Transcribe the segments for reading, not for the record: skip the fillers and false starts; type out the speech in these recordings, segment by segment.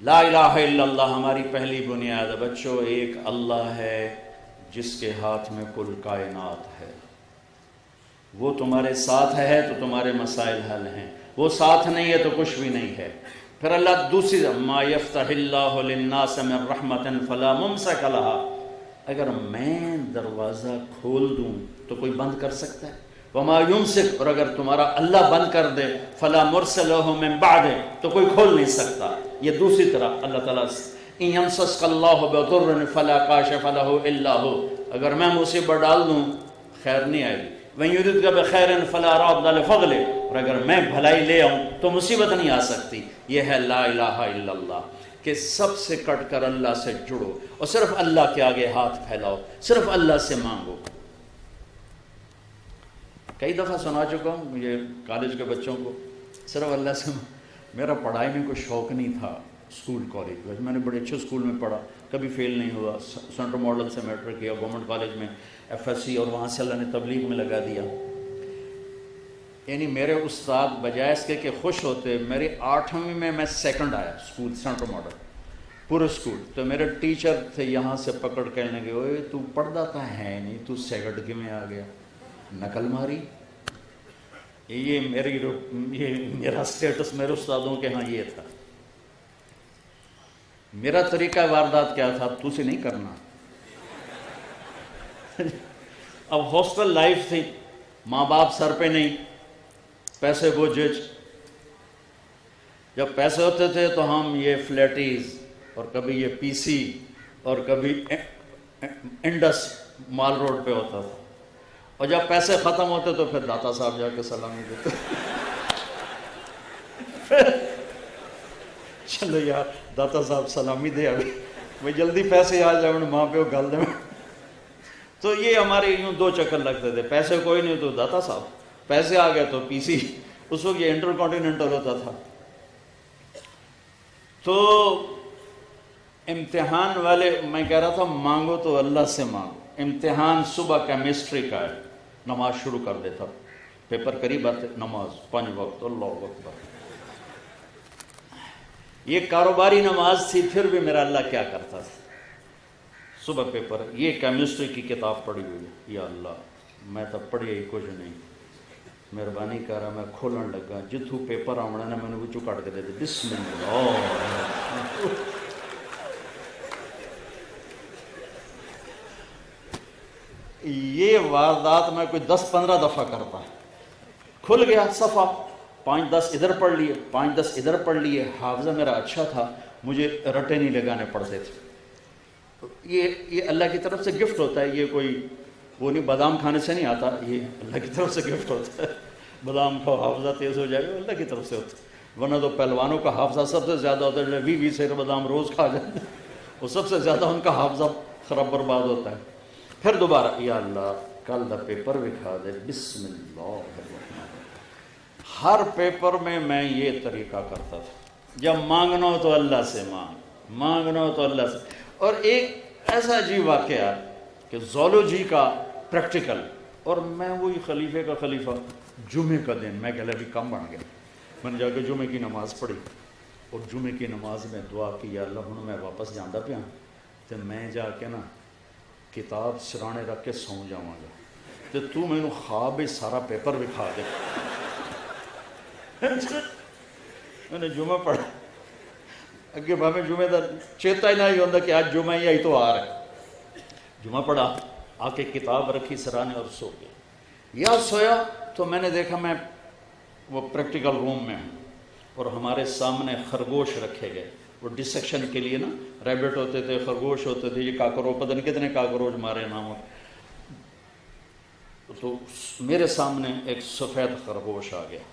لا الہ الا اللہ ہماری پہلی بنیاد ہے بچوں، ایک اللہ ہے جس کے ہاتھ میں کل کائنات ہے، وہ تمہارے ساتھ ہے تو تمہارے مسائل حل ہیں، وہ ساتھ نہیں ہے تو کچھ بھی نہیں ہے۔ پھر اللہ دوسری ما یفتح اللہ للناس من رحمت فلا ممسک لها، اگر میں دروازہ کھول دوں تو کوئی بند کر سکتا ہے؟ وما یمسک، اور اگر تمہارا اللہ بند کر دے فلا مرسل له من بعد، تو کوئی کھول نہیں سکتا۔ یہ دوسری طرح اللہ تعالیٰ ان یمسسک اللہ بضر فلا کاشف له الا هو، اگر میں مصیبت ڈال دوں خیر نہیں آئے گی۔ وَإِن يُرِدْكَ بِخَيْرٍ فَلَا رَادَّ لِفَضْلِهِ، اور اگر میں بھلائی لے آؤں تو مصیبت نہیں آ سکتی۔ یہ ہے لا الہ الا اللہ، کہ سب سے کٹ کر اللہ سے جڑو اور صرف اللہ کے آگے ہاتھ پھیلاؤ، صرف اللہ سے مانگو۔ کئی دفعہ سنا چکا ہوں یہ کالج کے بچوں کو، صرف اللہ سے میرا پڑھائی میں کوئی شوق نہیں تھا، اسکول کالج میں نے بڑے اچھے اسکول میں پڑھا، کبھی فیل نہیں ہوا، سینٹرل ماڈل سے میٹرک کیا، گورنمنٹ کالج میں ایف ایس سی، اور وہاں سے اللہ نے تبلیغ میں لگا دیا۔ یعنی میرے استاد بجائے اس کے کہ خوش ہوتے، میری 8ویں میں سیکنڈ آیا اسکول سینٹرل ماڈل پورے اسکول، تو میرے ٹیچر تھے یہاں سے پکڑ کہنے لگے اوئے تو پڑھتا تھا ہے نہیں، تو سیکنڈ کے میں آ گیا، نقل ماری۔ یہ میرا سٹیٹس میرے استادوں کے ہاں یہ تھا۔ میرا طریقہ واردات کیا تھا، تو سے نہیں کرنا۔ اب ہاسٹل لائف تھی، ماں باپ سر پہ نہیں، پیسے بوجھج، جب پیسے ہوتے تھے تو ہم یہ فلیٹیز اور کبھی یہ پی سی اور کبھی انڈس مال روڈ پہ ہوتا تھا، اور جب پیسے ختم ہوتے تو پھر داتا صاحب جا کے سلامی دیتے۔ چلو یار داتا صاحب سلامی دے، ابھی وہ جلدی پیسے آ جائیں ماں پہ وہ گل دیں۔ تو یہ ہمارے یوں 2 چکر لگتے تھے، پیسے کوئی نہیں تو داتا صاحب، پیسے آ گئے تو پی سی، اس وقت یہ انٹر کانٹیننٹل ہوتا تھا۔ تو امتحان والے میں کہہ رہا تھا مانگو تو اللہ سے مانگو۔ امتحان صبح کیمسٹری کا ہے، نماز شروع کر دیتا، پیپر قریب آتے، نماز 5 وقت، اللہ اکبر۔ یہ کاروباری نماز تھی، پھر بھی میرا اللہ کیا کرتا تھا، صبح پیپر، یہ کیمسٹری کی کتاب پڑھی ہوئی ہے، یا اللہ میں تو پڑھی ہی کچھ نہیں، مہربانی کر رہا، میں کھولن لگا جتوں پیپر آنا نا میں نے وہ کٹ کے دے دے، بسم اللہ۔ یہ واردات میں کوئی 10-15 دفعہ کرتا ہے، کھل گیا صفحہ، 5-10 ادھر پڑھ لیے، 5-10 ادھر پڑھ لیے۔ حافظہ میرا اچھا تھا، مجھے رٹے نہیں لگانے پڑتے تھے۔ یہ اللہ کی طرف سے گفٹ ہوتا ہے، یہ کوئی وہ نہیں، بادام کھانے سے نہیں آتا، یہ اللہ کی طرف سے گفٹ ہوتا ہے۔ بادام کھاؤ حافظہ تیز ہو جائے گا، اللہ کی طرف سے ہوتا ہے، ورنہ تو پہلوانوں کا حافظہ سب سے زیادہ ہوتا ہے، 20 سیر بادام روز کھا جائیں، وہ سب سے زیادہ ان کا حافظہ خراب برباد ہوتا ہے۔ پھر دوبارہ یا اللہ کل دا پیپر بھی کھا دے، بسم اللہ۔ ہر پیپر میں یہ طریقہ کرتا تھا، جب مانگنا ہو تو اللہ سے مانگنا ہو تو اللہ سے۔ اور ایک ایسا عجیب واقعہ کہ زولوجی کا پریکٹیکل، اور میں وہی خلیفے کا خلیفہ، جمعے کا دن میں کہ بھی کم بن گیا، میں نے جا کے جمعے کی نماز پڑھی، اور جمعے کی نماز میں دعا کی، یا اللہ ہوں میں واپس جانا پیا تو میں جا کے نا کتاب سرانے رکھ کے سو جاواں گا، تو مینوں خواب سارا پیپر بھی کھا دے۔ میں نے جمعہ پڑھا، اگے بھاویں جمعے دا چیتا ہی نہیں ہوتا کہ آج جمعہ ہی تو آ رہا ہے۔ جمعہ پڑھا، آ کے کتاب رکھی سرانے اور سو گیا۔ یا سویا تو میں نے دیکھا میں وہ پریکٹیکل روم میں ہوں، اور ہمارے سامنے خرگوش رکھے گئے، وہ ڈسیکشن کے لیے نا، ریبٹ ہوتے تھے، خرگوش ہوتے تھے، یہ کاکروچ، پتہ نہیں کتنے کاکروچ مارے نام۔ تو میرے سامنے ایک سفید خرگوش آ گیا،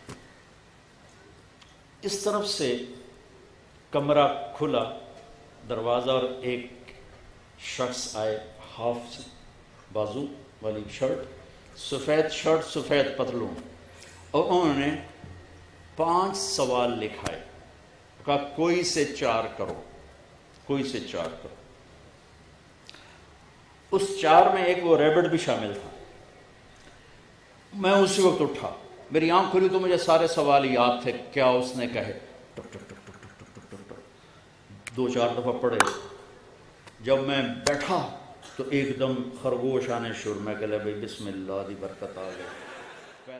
اس طرف سے کمرہ کھلا، دروازہ، اور ایک شخص آئے، ہاف بازو والی شرٹ، سفید شرٹ، سفید پتلون، اور انہوں نے 5 سوال لکھائے، کہا کوئی سے 4 کرو، کوئی سے 4 کرو۔ اس 4 میں ایک وہ ریبٹ بھی شامل تھا۔ میں اسی وقت اٹھا، میری آنکھ کھلی تو مجھے سارے سوال یاد تھے، کیا اس نے کہے، ٹک ٹک ٹک ٹک ٹک ٹک ٹک ٹک، 2-4 دفعہ پڑھے. جب میں بیٹھا تو ایک دم خرگوش آنے شروع. میں کہا بھائی بسم اللہ دی برکت آ گئی.